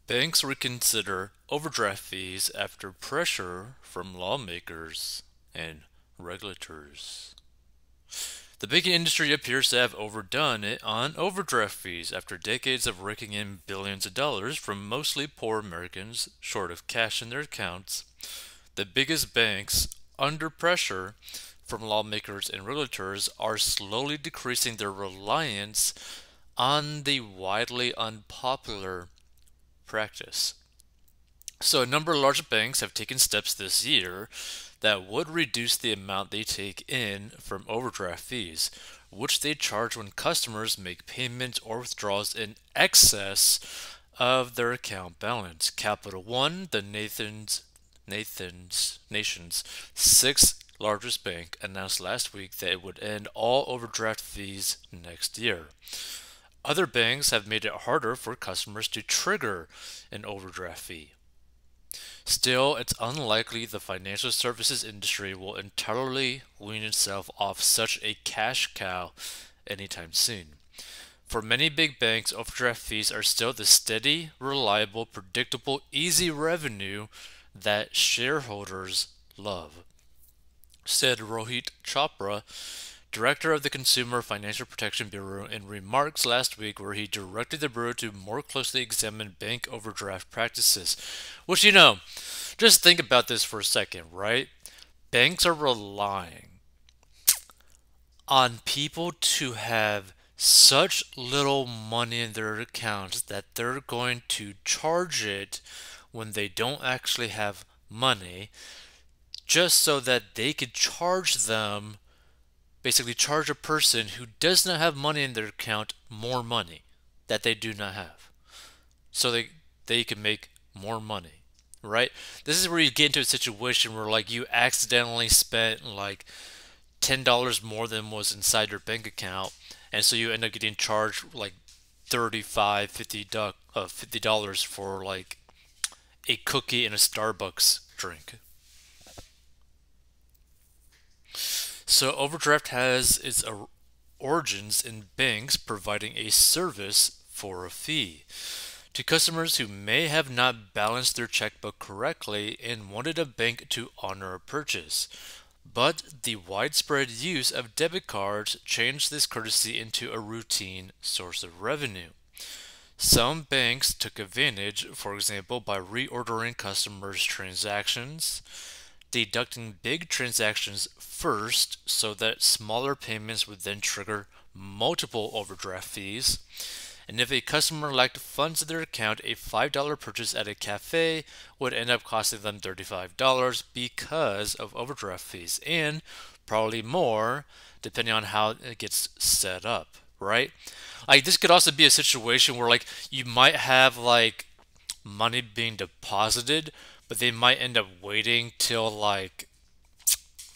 Banks reconsider overdraft fees after pressure from lawmakers and regulators. The banking industry appears to have overdone it on overdraft fees after decades of raking in billions of dollars from mostly poor Americans short of cash in their accounts. The biggest banks, under pressure from lawmakers and regulators, are slowly decreasing their reliance on the widely unpopular practice. So, a number of large banks have taken steps this year that would reduce the amount they take in from overdraft fees, which they charge when customers make payments or withdrawals in excess of their account balance. Capital One, the nation's sixth largest bank, announced last week that it would end all overdraft fees next year. Other banks have made it harder for customers to trigger an overdraft fee. Still, it's unlikely the financial services industry will entirely wean itself off such a cash cow anytime soon. For many big banks, overdraft fees are still the steady, reliable, predictable, easy revenue that shareholders love, said Rohit Chopra, director of the Consumer Financial Protection Bureau, in remarks last week where he directed the Bureau to more closely examine bank overdraft practices. Which, just think about this for a second, right? Banks are relying on people to have such little money in their accounts that they're going to charge it when they don't actually have money, just so that they could charge them, basically charge a person who does not have money in their account more money that they do not have. So they can make more money, right? This is where you get into a situation where like you accidentally spent like $10 more than was inside your bank account, and so you end up getting charged like 35 $50 for like a cookie and a Starbucks drink. So overdraft has its origins in banks providing a service for a fee to customers who may have not balanced their checkbook correctly and wanted a bank to honor a purchase. But the widespread use of debit cards changed this courtesy into a routine source of revenue. Some banks took advantage, for example, by reordering customers' transactions, deducting big transactions first so that smaller payments would then trigger multiple overdraft fees. And if a customer lacked funds in their account, a $5 purchase at a cafe would end up costing them $35 because of overdraft fees, and probably more depending on how it gets set up, right? Like this could also be a situation where like you might have like money being deposited, but they might end up waiting till like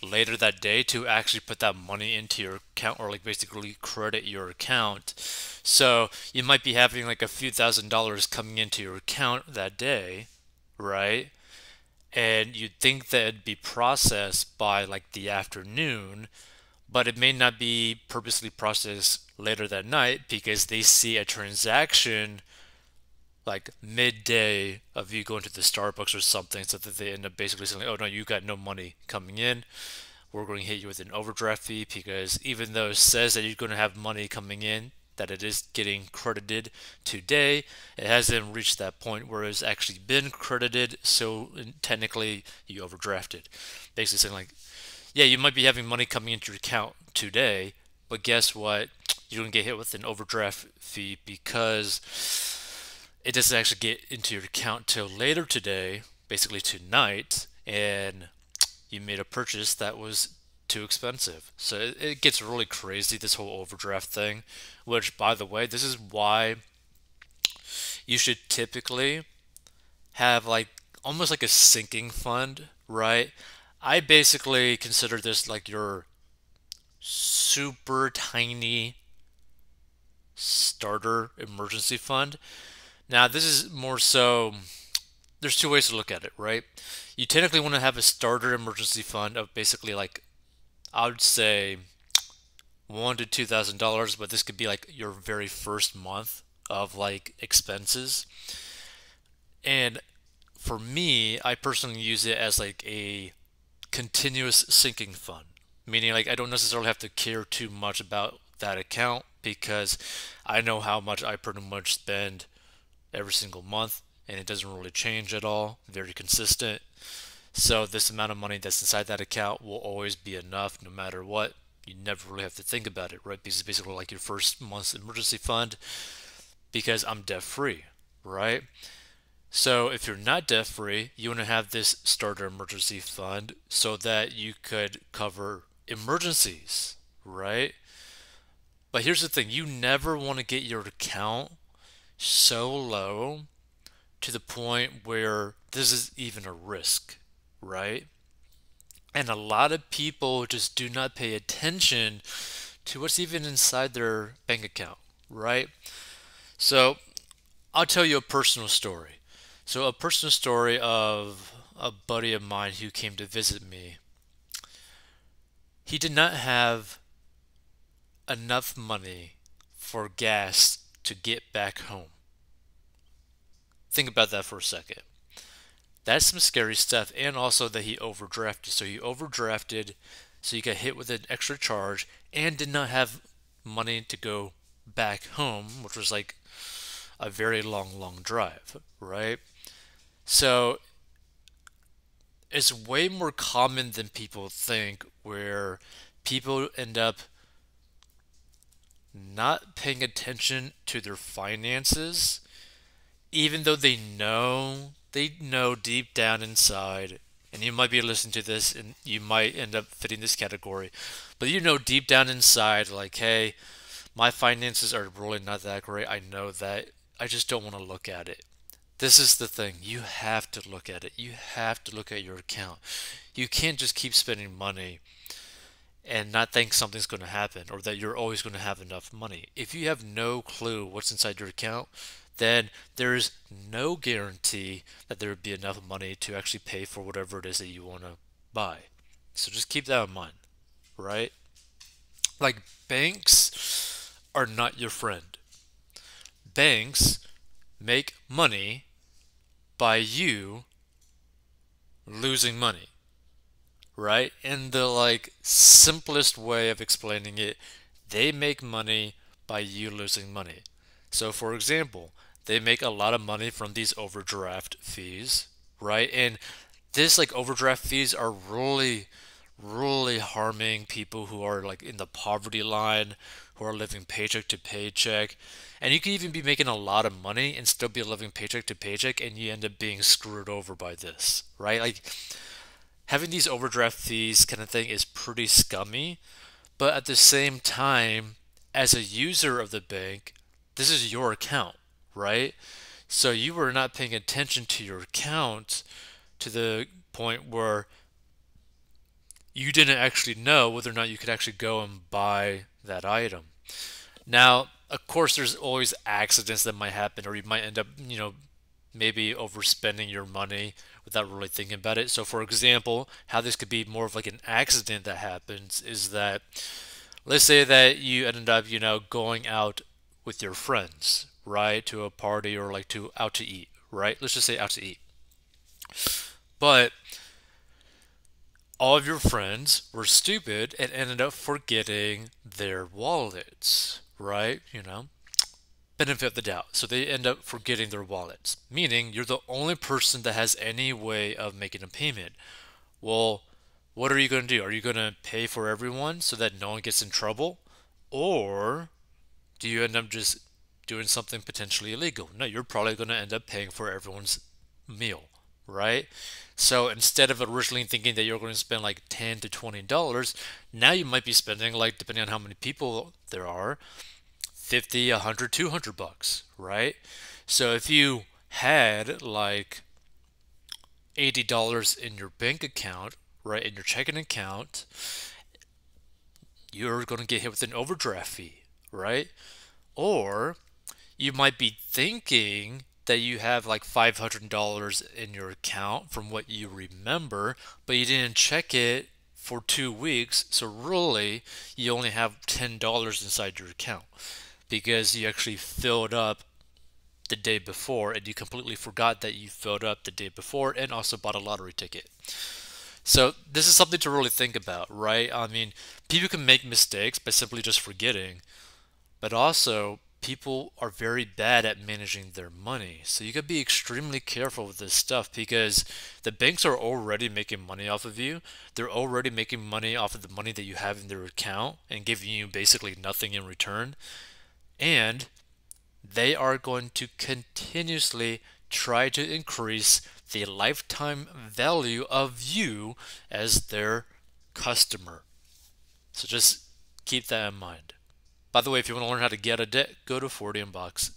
later that day to actually put that money into your account or like basically credit your account. So you might be having like a few $1,000s coming into your account that day, right? And you'd think that it'd be processed by like the afternoon, but it may not be purposely processed later that night because they see a transaction like midday of you going to the Starbucks or something, so that they end up basically saying, "Oh no, you got no money coming in. We're going to hit you with an overdraft fee because even though it says that you're going to have money coming in, that it is getting credited today, it hasn't reached that point where it's actually been credited, so technically you overdrafted." Basically saying like, yeah, you might be having money coming into your account today, but guess what? You're going to get hit with an overdraft fee because it doesn't actually get into your account till later today, basically tonight, and you made a purchase that was too expensive. So it gets really crazy, this whole overdraft thing, which, by the way, this is why you should typically have like almost like a sinking fund, right? I basically consider this like your super tiny starter emergency fund. Now, this is more so, there's two ways to look at it, right? You technically want to have a starter emergency fund of basically like, I would say $1,000 to $2,000, but this could be like your very first month of like expenses. And for me, I personally use it as like a continuous sinking fund, meaning like I don't necessarily have to care too much about that account because I know how much I pretty much spend every single month and it doesn't really change at all, very consistent. So this amount of money that's inside that account will always be enough no matter what. You never really have to think about it, right? Because it's basically like your first month's emergency fund because I'm debt free, right? So if you're not debt free, you want to have this starter emergency fund so that you could cover emergencies, right? But here's the thing, you never want to get your account so low to the point where this is even a risk, right? And a lot of people just do not pay attention to what's even inside their bank account, right? So I'll tell you a personal story. So, a personal story of a buddy of mine who came to visit me. He did not have enough money for gas to get back home. Think about that for a second. That's some scary stuff, and also that he overdrafted. So, he overdrafted, so he got hit with an extra charge and did not have money to go back home, which was like a very long drive, right? So it's way more common than people think where people end up not paying attention to their finances even though they know deep down inside, and you might be listening to this and you might end up fitting this category, but you know deep down inside like, hey, my finances are really not that great. I know that. I just don't want to look at it. This is the thing. You have to look at it. You have to look at your account. You can't just keep spending money and not think something's going to happen or that you're always going to have enough money. If you have no clue what's inside your account, then there's no guarantee that there would be enough money to actually pay for whatever it is that you want to buy. So just keep that in mind, right? Like, banks are not your friend. Banks make money by you losing money, right? In the like simplest way of explaining it, they make money by you losing money. So for example, they make a lot of money from these overdraft fees, right? And this like overdraft fees are really harming people who are like in the poverty line, who are living paycheck to paycheck. And you can even be making a lot of money and still be living paycheck to paycheck, and you end up being screwed over by this, right? Like, having these overdraft fees kind of thing is pretty scummy, but at the same time, as a user of the bank, this is your account, right? So you were not paying attention to your account to the point where you didn't actually know whether or not you could actually go and buy that item. Now, of course, there's always accidents that might happen, or you might end up, maybe overspending your money without really thinking about it. So, for example, how this could be more of like an accident that happens is that, let's say that you ended up, going out with your friends, right, to a party or like to out to eat, right? Let's just say out to eat. But all of your friends were stupid and ended up forgetting their wallets, right? Benefit of the doubt. So they end up forgetting their wallets, meaning you're the only person that has any way of making a payment. Well, what are you going to do? Are you going to pay for everyone so that no one gets in trouble? Or do you end up just doing something potentially illegal? No, you're probably going to end up paying for everyone's meal, right? So instead of originally thinking that you're going to spend like $10 to $20, now you might be spending, like, depending on how many people there are, 50, 100, $200, right? So if you had like $80 in your bank account, right, in your checking account, you're going to get hit with an overdraft fee, right? Or you might be thinking that you have like $500 in your account from what you remember, but you didn't check it for 2 weeks, so really you only have $10 inside your account because you actually filled up the day before and you completely forgot that you filled up the day before and also bought a lottery ticket. So this is something to really think about, right? I mean, people can make mistakes by simply just forgetting, but also people are very bad at managing their money. So you got to be extremely careful with this stuff because the banks are already making money off of you. They're already making money off of the money that you have in their account and giving you basically nothing in return. And they are going to continuously try to increase the lifetime value of you as their customer. So just keep that in mind. By the way, if you want to learn how to get a debt, go to 40inbox.com.